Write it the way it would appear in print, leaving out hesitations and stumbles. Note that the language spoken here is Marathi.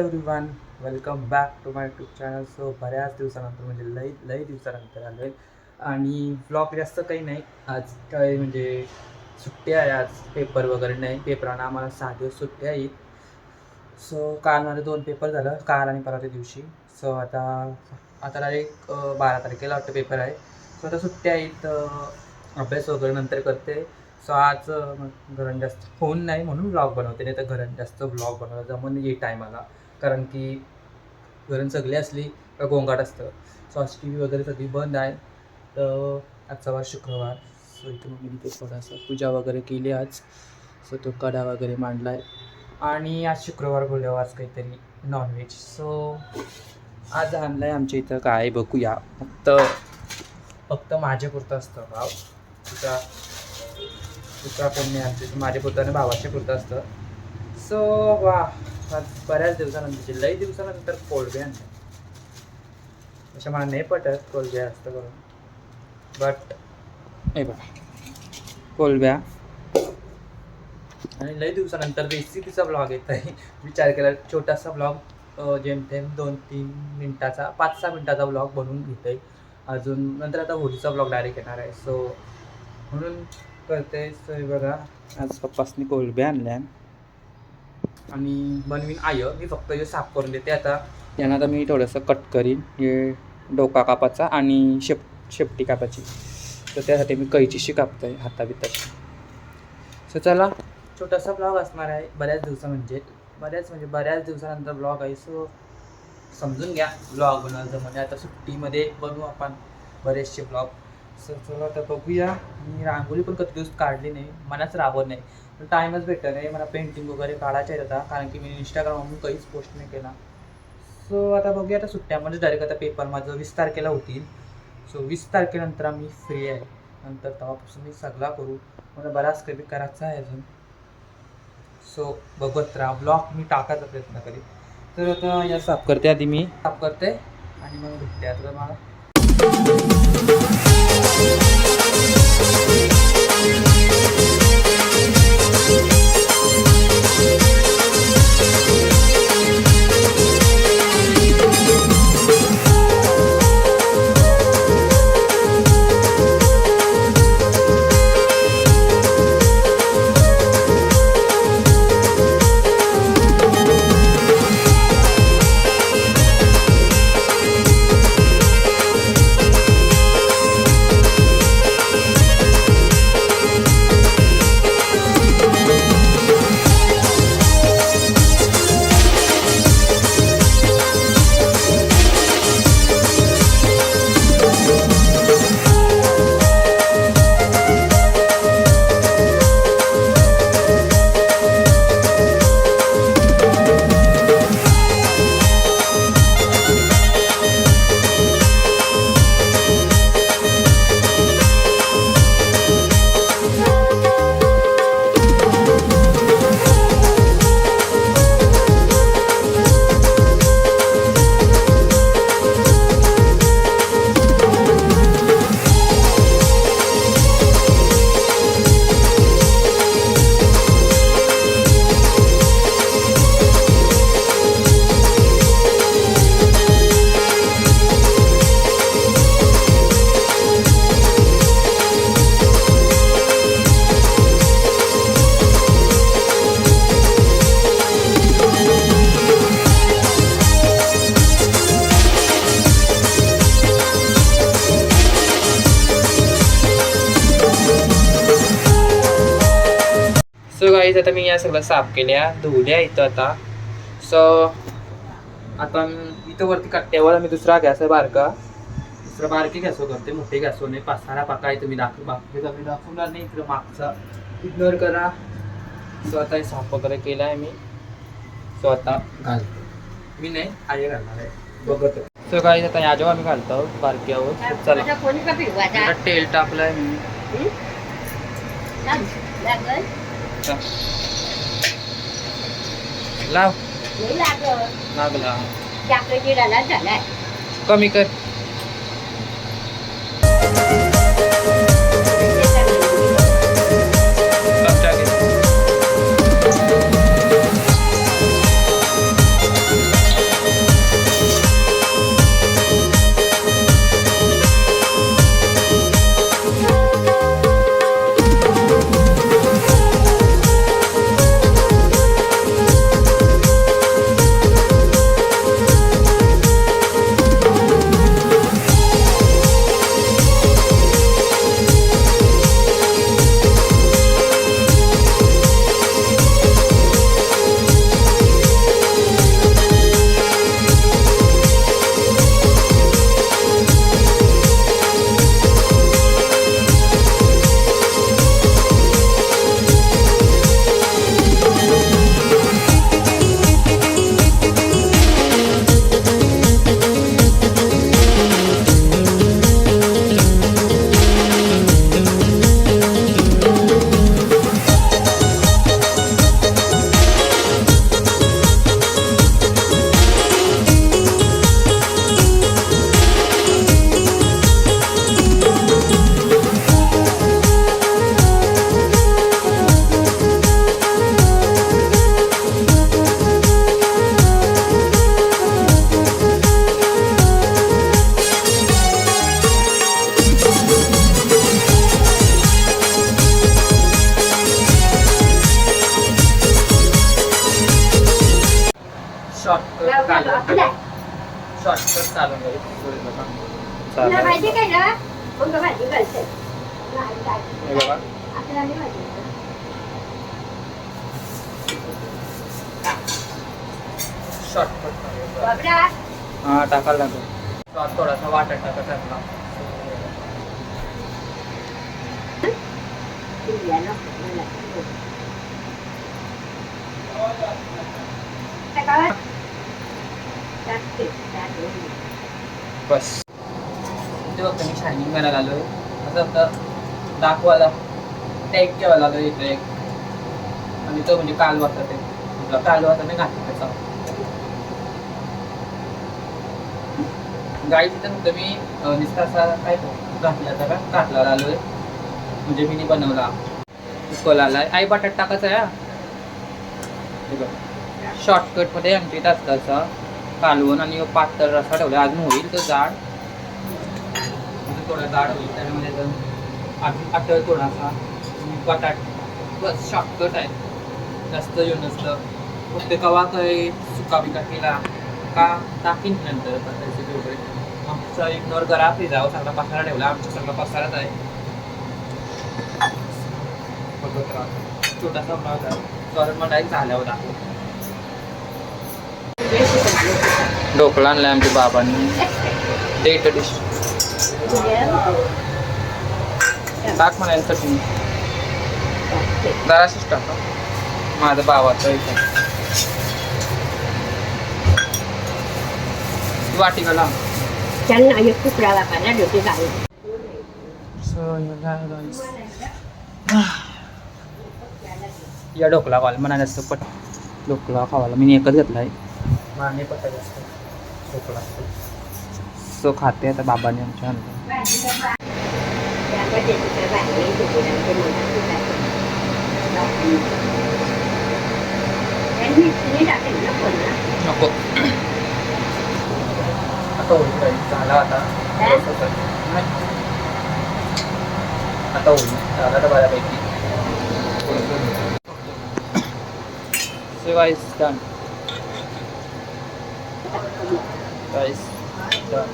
Everyone, welcome back to my YouTube channel. So बऱ्याच दिवसानंतर म्हणजे लई दिवसानंतर आलो आहे आणि व्लॉग जास्त काही नाही. आज काय म्हणजे सुट्टी आहे, आज पेपर वगैरे नाही. पेपरांना आम्हाला 6 दिवस सुट्टी आहेत. सो काल माझे 2 पेपर झालं, काल आणि परवाच्या दिवशी. सो आता डायरेक्ट 12 तारखेला वाटतं पेपर आहे. सो आता सुट्टी आहेत, अभ्यास वगैरे नंतर करते. सो आज घरात जास्त फोन नाही म्हणून ब्लॉग बनवते, नाही तर घरात जास्त ब्लॉग बनवायला जमून येईल टायमाला. कारण की घरात सगळी असली का गोंगाट असतं. सो आज टी व्ही वगैरे सगळी बंद आहे. तर आजचा वार शुक्रवार. सो इथं मग मी तिथे थोडासा पूजा वगैरे केली आज. सो तो कडा वगैरे मांडला आहे आणि आज शुक्रवार बोलल्यावर आज काहीतरी नॉनव्हेज. सो आज आणलं आहे आमच्या इथं काय बघूया. फक्त माझ्यापुरतं असतं भाव, तुझा कोण नाही. आमच्या माझ्यापुरतं आणि भावाच्या पुरतं असतं. सो वा, आज बऱ्याच दिवसानंतर लई दिवसानंतर कोलबे आणतात. अशा मला नाही पटत कोलब्या असतं करून, बट नाही बघा कोलब्या. आणि लई दिवसानंतर रेसिपीचा ब्लॉग येत आहे. विचार केला छोटासा ब्लॉग, जेमतेम 2-3 मिनटाचा 5-6 मिनटाचा ब्लॉग बनवून घेत आहे. अजून नंतर आता होळीचा ब्लॉग डायरेक्ट येणार आहे. सो म्हणून करते. सो बघा, आज पप्पासनी कोलब्या आणल्या आणि बनवीन मी फक्त हे साफ करून देते. आता यांना आता मी थोडंसं कट करीन, हे डोका कापाचा आणि शेपटी कापाची. तर त्यासाठी मी कैचीशी कापतो आहे हाताबिताची. सो चला, छोटासा ब्लॉग असणार आहे. बऱ्याच दिवसानंतर ब्लॉग आहे. सो समजून घ्या, ब्लॉग बनवायचं म्हणजे आता सुट्टीमध्ये बनवू आपण बरेचसे ब्लॉग. सो चला आता बघूया. मी रांगोळी पण कधी दिवस काढली नाही, मलाच राबवत नाही, पण टाईमच भेटत नाही. मला पेंटिंग वगैरे काढायचं आहे आता, कारण की मी इंस्टाग्रामवरून काहीच पोस्ट नाही केला. सो आता बघूया. आता सुट्ट्यामध्ये डायरेक्ट आता पेपर माझं 20 तारखेला होतील. सो 20 तारखेनंतर मी फ्री आहे. नंतर तेव्हापासून मी सगळा करू. मला बराच काही करायचा आहे अजून. सो बघत राहा, ब्लॉग मी टाकायचा प्रयत्न करेन. तर आता या साफ करते, आधी मी साफ करते आणि मग भेटते आता मला. सो गाईज, आता मी या सगळं साफ केल्या, धुवल्या इथं आता. सो आता इथं वरती कट्ट्यावर मी दुसरा गॅस आहे बारकी गॅसवर करते. मोठे गॅसवर नाही. 5-6 पाका आहे, तुम्ही दाखवणार नाही. इकडं मागचा इग्नोर करा. सो आता हे साफ वगैरे केला आहे मी. सो आता घालतो मी, नाही आई घालणार आहे, बघत. सो गाईज, आता या जेव्हा आम्ही घालतो बारक्यावर. चला, तेल टाकलंय मी. लाव लागला, कमी कर. शॉर्टकट चालून जाईल. तुला भाजी काय ना मग भाजी घालते हे बघा शॉर्टकट हा टाकायला लागेल. तो आज थोडासा वाटण टाकायचा आपला. बस ते बघता मी शायनिंग करायला आलोय. असं आता दाखवायला टॅग ठेवायला आलोय इथे एक. आणि तो म्हणजे कालवाचा ते कालवाचा घातला त्याचा गाई तिथं फक्त मी नुसता असा काय घातला का काटला आलोय. म्हणजे मी बनवला उकल आलाय. आई बटाट टाकायचा आहे. शॉर्टकट मध्ये आमच्या इथं असतं असं कालवण आणि पातळ रसा ठेवला. अजून होईल तो जाड थोडा जाड होईल त्याच्यामध्ये अजून पातळ थोडासा बटाट. बस शॉर्टकट आहे. जास्त येऊन नसतं. फक्त कवा काही सुका बिका केला का टाकीन नंतर रेसिपी वगैरे. आमचा इग्नोर करा. फ्री जावं सगळा पसारा ठेवला. आमचा सगळा पसाराच आहे. छोटासा ब्लॉग आहे. कारण मला एक झाल्यावर दाखव. ढोकळा आणलाय आमच्या बाबांनी. डेट डिश टाक म्हणायला चटणी जराशीच टाका. माझं भावाचं इथं वाटी गला त्यांना एक तुकडा वापरला डोके घालून या ढोकळा खावायला म्हणाले असतं. पट ढोकळा खावायला मी एकच घेतला आहे. माने पटायला असतं ढोकळा सो खाते आता बाबांनी आमच्या नको आता होईल झाला आता आता होईल झाला तर बऱ्यापैकी. So guys, done. Guys, done.